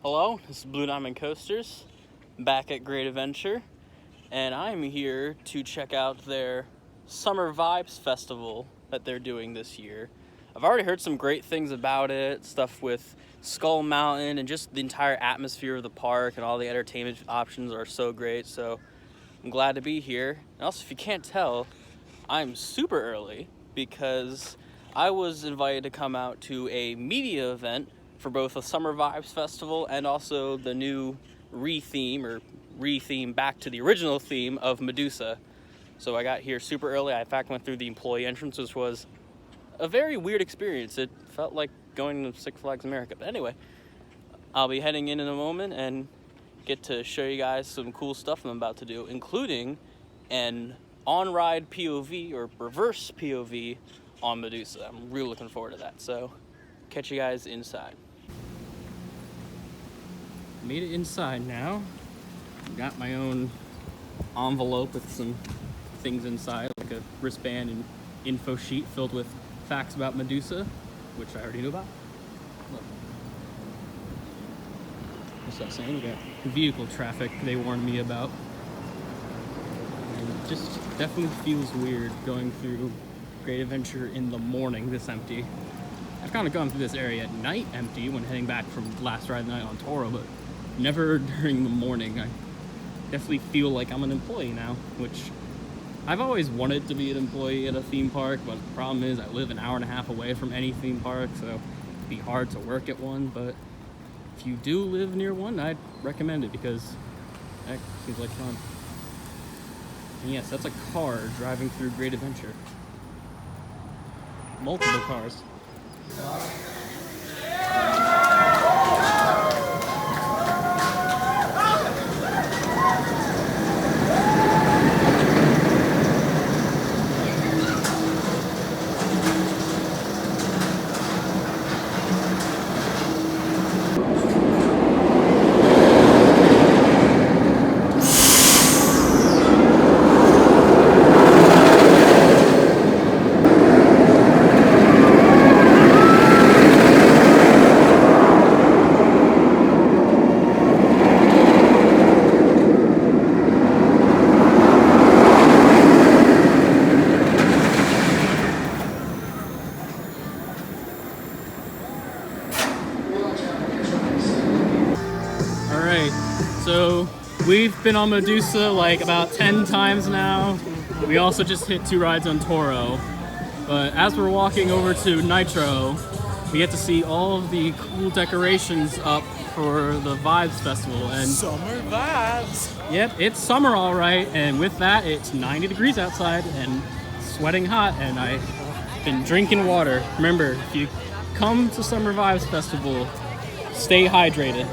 Hello, this is Blue Diamond Coasters, back at Great Adventure, and I'm here to check out their Summer Vibes Festival that they're doing this year. I've already heard some great things about it, stuff with Skull Mountain and just the entire atmosphere of the park, and all the entertainment options are so great, so I'm glad to be here. And also, if you can't tell, I'm super early because I was invited to come out to a media event for both the Summer Vibes Festival and also the new re-theme back to the original theme of Medusa. So I got here super early. I in fact went through the employee entrance, which was a very weird experience. It felt like going to Six Flags America. But anyway, I'll be heading in a moment and get to show you guys some cool stuff I'm about to do, including an on-ride POV or reverse POV on Medusa. I'm really looking forward to that. So catch you guys inside. Made it inside now. Got my own envelope with some things inside, like a wristband and info sheet filled with facts about Medusa, which I already knew about. Look. What's that saying? We got vehicle traffic they warned me about. And it just definitely feels weird going through Great Adventure in the morning this empty. I've kind of gone through this area at night empty when heading back from last ride night on Toro, but never during the morning. I definitely feel like I'm an employee now, which I've always wanted to be an employee at a theme park, but the problem is I live an hour and a half away from any theme park, so it'd be hard to work at one. But if you do live near one, I'd recommend it because that seems like fun. And yes, that's a car driving through Great Adventure. Multiple cars. So we've been on Medusa like about 10 times now. We also just hit 2 rides on Toro. But as we're walking over to Nitro, we get to see all of the cool decorations up for the Vibes Festival. And summer vibes! Yep, it's summer all right. And with that, it's 90 degrees outside and sweating hot. And I've been drinking water. Remember, if you come to Summer Vibes Festival, stay hydrated.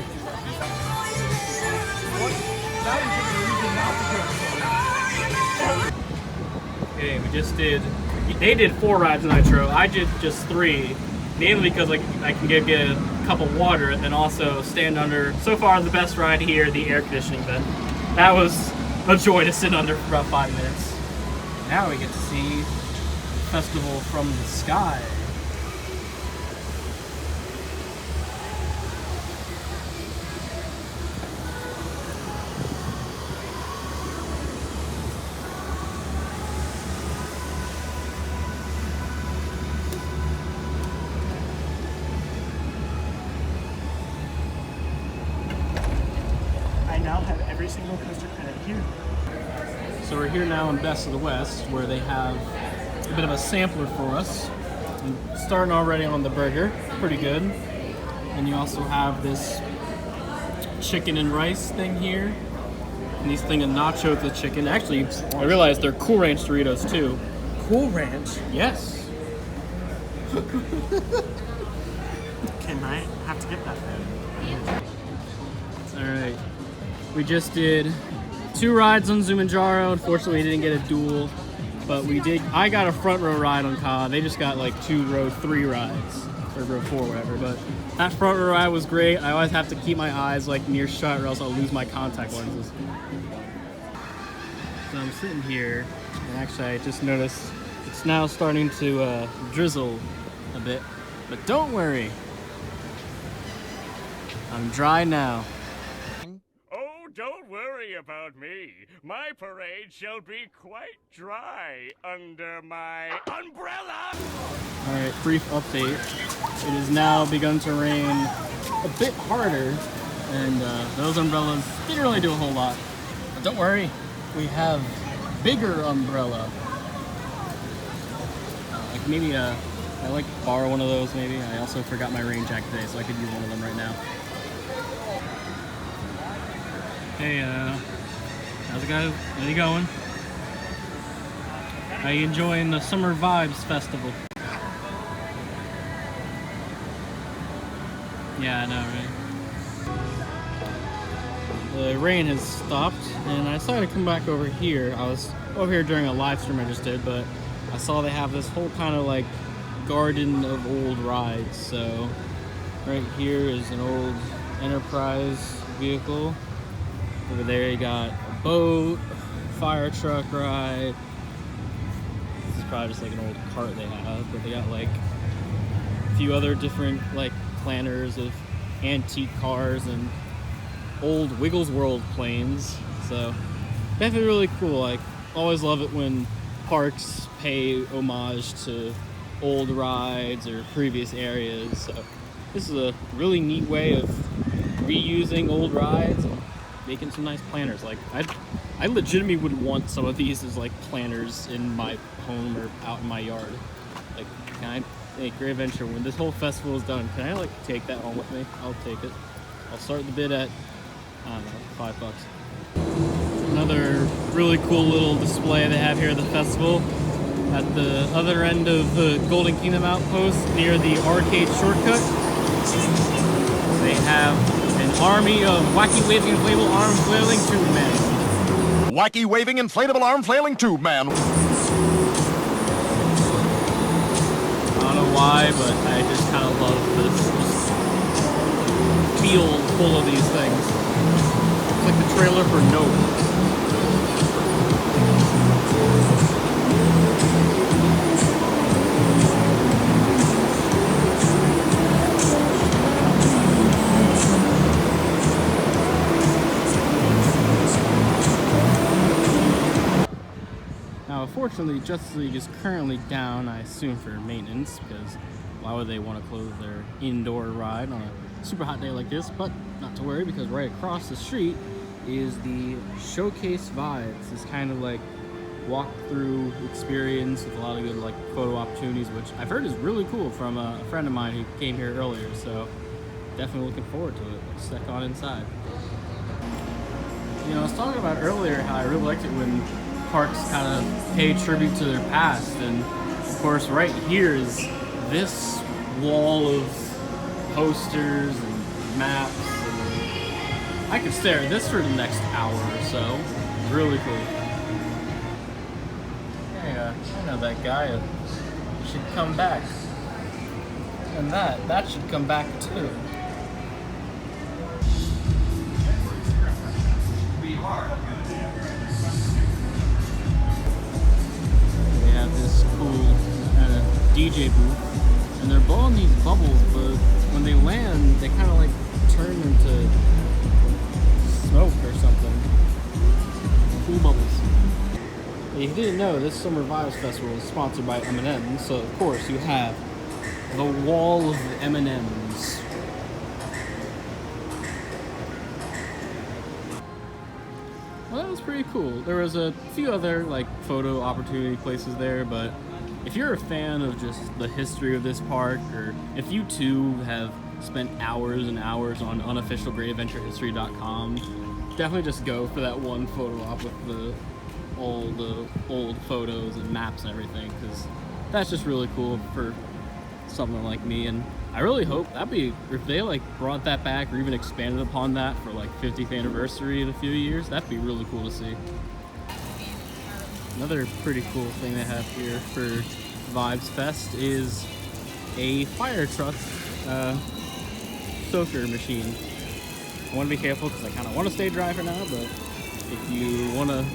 Okay, they did 4 rides in Nitro. I did just 3, mainly because I can get a cup of water and also stand under, so far the best ride here, the air conditioning vent. That was a joy to sit under for about 5 minutes. Now we get to see the festival from the sky. Now have every single coaster credit here. So we're here now in Best of the West, where they have a bit of a sampler for us. And starting already on the burger, pretty good. And you also have this chicken and rice thing here. And these thing of nachos with chicken. Actually, I realized they're Cool Ranch Doritos too. Cool Ranch? Yes. Can I have to get that then? Alright. We just did 2 rides on Zumanjaro. Unfortunately, we didn't get a duel, but I got a front row ride on Ka. They just got like 2 row 3 rides, or row 4, whatever. But that front row ride was great. I always have to keep my eyes like near shut, or else I'll lose my contact lenses. So I'm sitting here, and actually I just noticed it's now starting to drizzle a bit, but don't worry. I'm dry now. Oh, don't worry about me. My parade shall be quite dry under my umbrella. Alright, brief update. It has now begun to rain a bit harder, and those umbrellas didn't really do a whole lot. But don't worry, we have bigger umbrella. Like maybe I like borrow one of those maybe. I also forgot my rain jacket today, so I could use one of them right now. Hey, how's it going? Where you going? How you enjoying the Summer Vibes Festival? Yeah, I know, right? The rain has stopped, and I decided to come back over here. I was over here during a live stream I just did, but I saw they have this whole kind of like garden of old rides. So right here is an old Enterprise vehicle. Over there you got a boat, fire truck ride. This is probably just like an old cart they have, but they got like a few other different like planners of antique cars and old Wiggles World planes. So definitely really cool. Like, always love it when parks pay homage to old rides or previous areas. So this is a really neat way of reusing old rides and making some nice planners. Like, I legitimately would want some of these as like planners in my home or out in my yard. Like, can I, hey, Great Adventure, when this whole festival is done, can I like take that home with me? I'll take it. I'll start the bid at, I don't know, $5. Another really cool little display they have here at the festival. At the other end of the Golden Kingdom Outpost, near the arcade shortcut, they have an army of wacky waving inflatable arm flailing tube men. Wacky waving inflatable arm flailing tube man. I don't know why, but I just kind of love this field full of these things. It's like the trailer for Nope. Now, unfortunately, Justice League is currently down, I assume, for maintenance, because why would they want to close their indoor ride on a super hot day like this? But not to worry, because right across the street is the Showcase Vibes. This kind of like walk-through experience with a lot of good like photo opportunities, which I've heard is really cool from a friend of mine who came here earlier. So definitely looking forward to it. Let's check on inside. You know, I was talking about earlier how I really liked it when parks kind of pay tribute to their past, and of course right here is this wall of posters and maps, and I could stare at this for the next hour or so. Really cool. Hey, I know that guy should come back, and that should come back too. This cool DJ booth, and they're blowing these bubbles, but when they land, they kind of like turn into smoke or something. Cool bubbles. If you didn't know, this Summer Vibes Festival is sponsored by M&M's, so of course you have the wall of M&M's. Well, that was pretty cool. There was a few other like photo opportunity places there, but if you're a fan of just the history of this park, or if you too have spent hours and hours on unofficialgreatadventurehistory.com, definitely just go for that one photo op with all the old photos and maps and everything, because that's just really cool for someone like me. And I really hope if they like brought that back or even expanded upon that for like 50th anniversary in a few years, that'd be really cool to see. Another pretty cool thing they have here for Vibes Fest is a fire truck soaker machine. I want to be careful because I kind of want to stay dry for now, but if you want to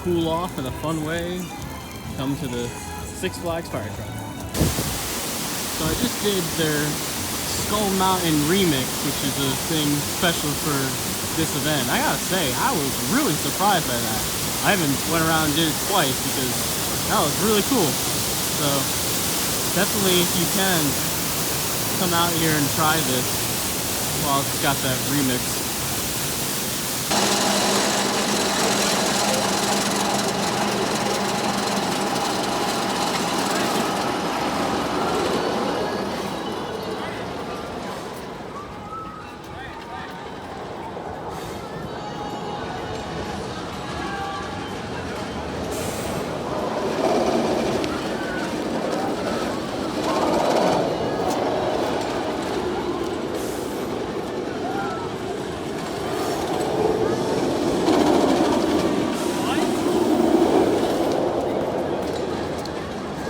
cool off in a fun way, come to the Six Flags fire truck. So I just did their Skull Mountain Remix, which is a thing special for this event. I gotta say, I was really surprised by that. I even went around and did it twice because that was really cool. So definitely, if you can, come out here and try this while it's got that remix.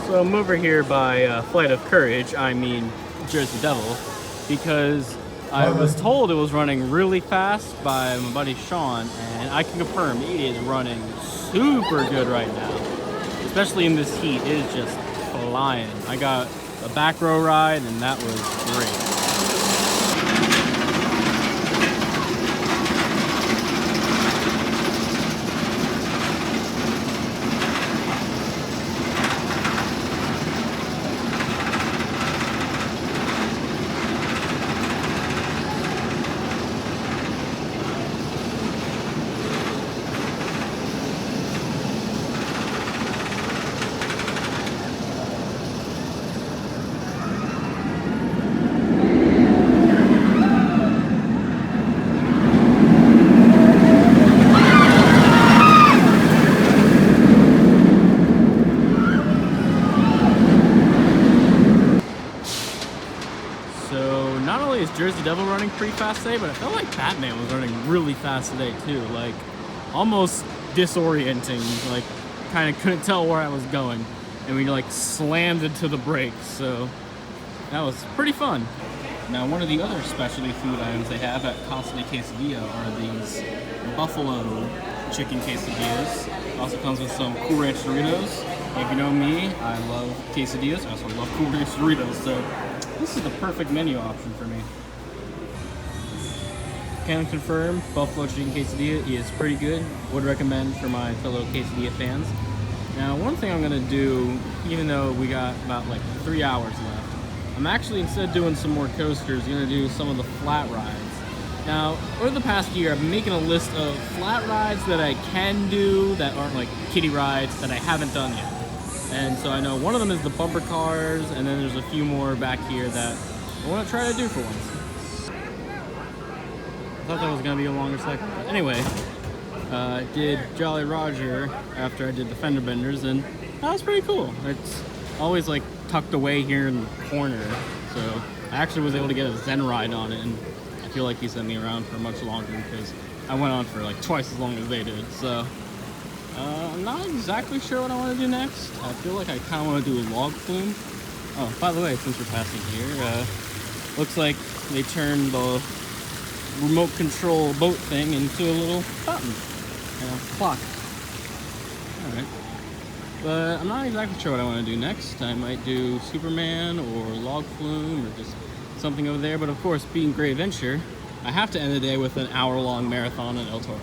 So I'm over here by Flight of Courage, I mean Jersey Devil, because I was told it was running really fast by my buddy Sean, and I can confirm it is running super good right now. Especially in this heat, it is just flying. I got a back row ride, and that was great. So not only is Jersey Devil running pretty fast today, but I felt like Batman was running really fast today too. Like almost disorienting. Like kind of couldn't tell where I was going, and we like slammed into the brakes. So that was pretty fun. Now one of the other specialty food items they have at Casa de Quesadilla are these buffalo chicken quesadillas. It also comes with some Cool Ranch Doritos. If you know me, I love quesadillas. I also love Cool Ranch Doritos. So this is the perfect menu option for me. Can confirm, buffalo chicken quesadilla is pretty good. Would recommend for my fellow quesadilla fans. Now, one thing I'm gonna do, even though we got about like 3 hours left, I'm actually, instead of doing some more coasters, gonna do some of the flat rides. Now, over the past year, I've been making a list of flat rides that I can do that aren't like kiddie rides that I haven't done yet. And so I know one of them is the bumper cars, and then there's a few more back here that I want to try to do for once. I thought that was going to be a longer cycle. But anyway, I did Jolly Roger after I did the fender benders, and that was pretty cool. It's always like tucked away here in the corner, so I actually was able to get a Zen ride on it, and I feel like he sent me around for much longer because I went on for like twice as long as they did. So I'm not exactly sure what I want to do next. I feel like I kind of want to do a log flume. Oh, by the way, since we're passing here, looks like they turned the remote control boat thing into a little fountain, clock. All right, but I'm not exactly sure what I want to do next. I might do Superman or log flume or just something over there. But of course, being Great Adventure, I have to end the day with an hour-long marathon at El Toro.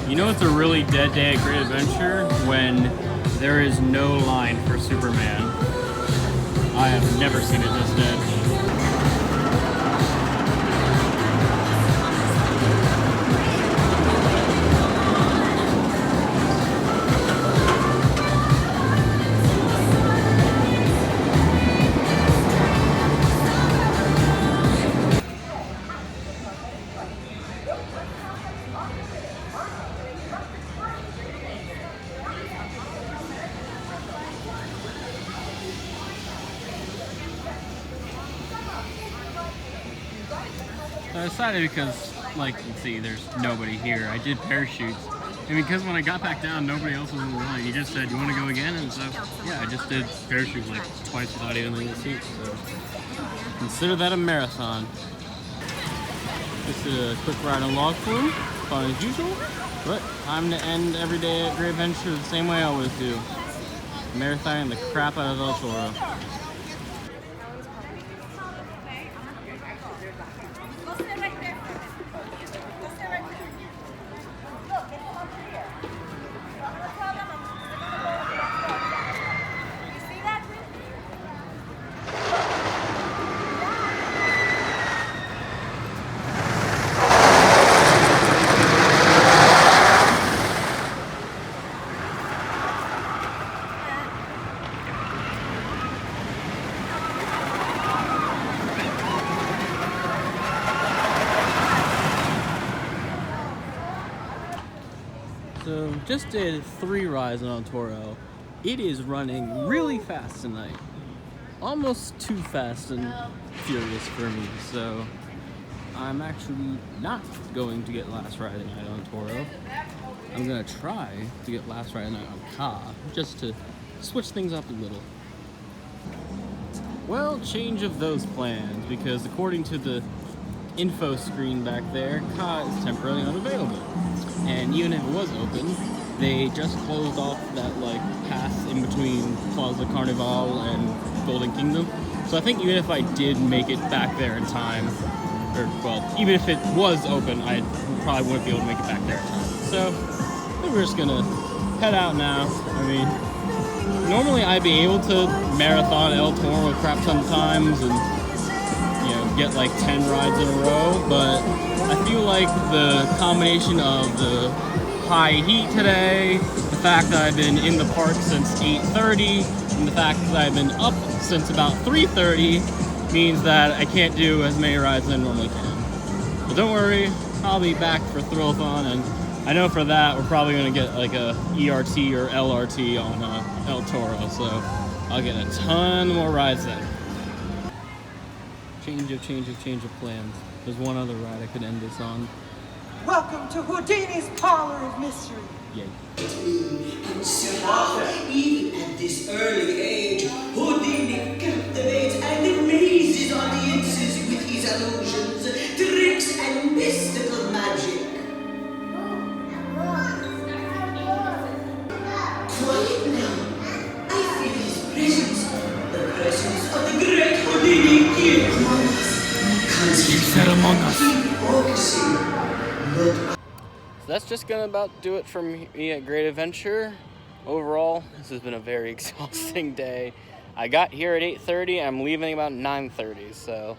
You know it's a really dead day at Great Adventure when there is no line for Superman. I have never seen it this dead. I decided because, like you can see, there's nobody here. I did parachutes, and because when I got back down, nobody else was in the line. He just said, "You want to go again?" And so, yeah, I just did parachutes like twice without even leaving the seat. So, consider that a marathon. Just did a quick ride on log flume, fun as usual. But time to end every day at Great Adventure the same way I always do. Marathoning the crap out of El Toro. So just did 3 rides on El Toro. It is running really fast tonight. Almost too fast and furious for me. So I'm actually not going to get last ride at night on Toro. I'm gonna try to get last ride at night on Ka, just to switch things up a little. Well, change of those plans, because according to the info screen back there, Ka is temporarily unavailable. And even if it was open, they just closed off that like pass in between Plaza Carnival and Golden Kingdom. So I think even if I did make it back there in time, or well, even if it was open, I probably wouldn't be able to make it back there in time. So I think we're just gonna head out now. I mean, normally I'd be able to marathon El Toro crap sometimes and get like 10 rides in a row, but I feel like the combination of the high heat today, the fact that I've been in the park since 8:30, and the fact that I've been up since about 3:30 means that I can't do as many rides as I normally can. But don't worry, I'll be back for Thrillathon, and I know for that we're probably going to get like a ERT or LRT on El Toro, so I'll get a ton more rides then. Change of plans. There's one other ride I could end this on. Welcome to Houdini's Parlor of Mystery. Yay. And so, even at this early age, Houdini captivates and amazes audiences with his illusions, tricks, and mystical magic. Quiet now. I feel his presence, the presence of the great Houdini here among us. So that's just gonna about do it for me at Great Adventure. Overall, this has been a very exhausting day. I got here at 8:30, I'm leaving about 9:30, so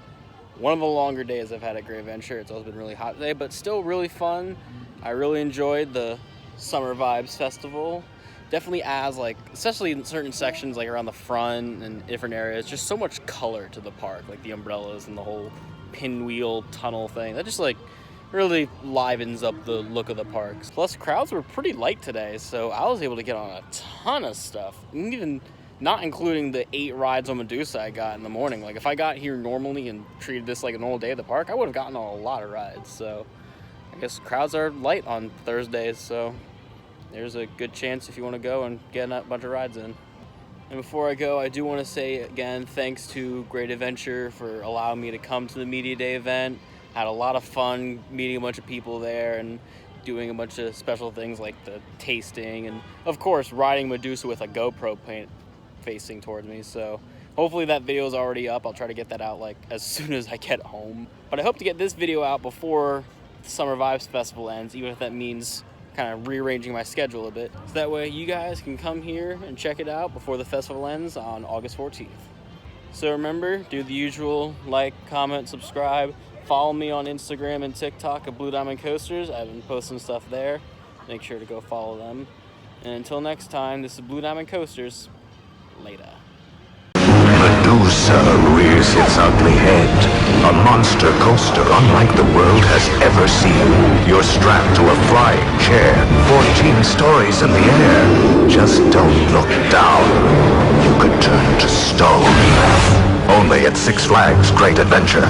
one of the longer days I've had at Great Adventure. It's also been really hot today, but still really fun. I really enjoyed the Summer Vibes Festival. Definitely adds, like, especially in certain sections, like around the front and different areas, just so much color to the park, like the umbrellas and the whole pinwheel tunnel thing. That just like really livens up the look of the parks. Plus, crowds were pretty light today, so I was able to get on a ton of stuff, even not including the 8 rides on Medusa I got in the morning. Like, if I got here normally and treated this like a normal day at the park, I would have gotten on a lot of rides. So I guess crowds are light on Thursdays, so there's a good chance if you want to go and get a bunch of rides in. And before I go, I do want to say again, thanks to Great Adventure for allowing me to come to the Media Day event. Had a lot of fun meeting a bunch of people there and doing a bunch of special things like the tasting and, of course, riding Medusa with a GoPro facing towards me. So hopefully that video is already up. I'll try to get that out like as soon as I get home. But I hope to get this video out before the Summer Vibes Festival ends, even if that means kind of rearranging my schedule a bit. So that way you guys can come here and check it out before the festival ends on August 14th. So remember, do the usual, like, comment, subscribe. Follow me on Instagram and TikTok at Blue Diamond Coasters. I've been posting stuff there. Make sure to go follow them. And until next time, this is Blue Diamond Coasters. Later. Medusa rears its ugly head. A monster coaster unlike the world has ever seen. You're strapped to a flying chair, 14 stories in the air. Just don't look down. You could turn to stone. Only at Six Flags Great Adventure.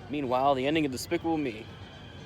Meanwhile, the ending of Despicable Me.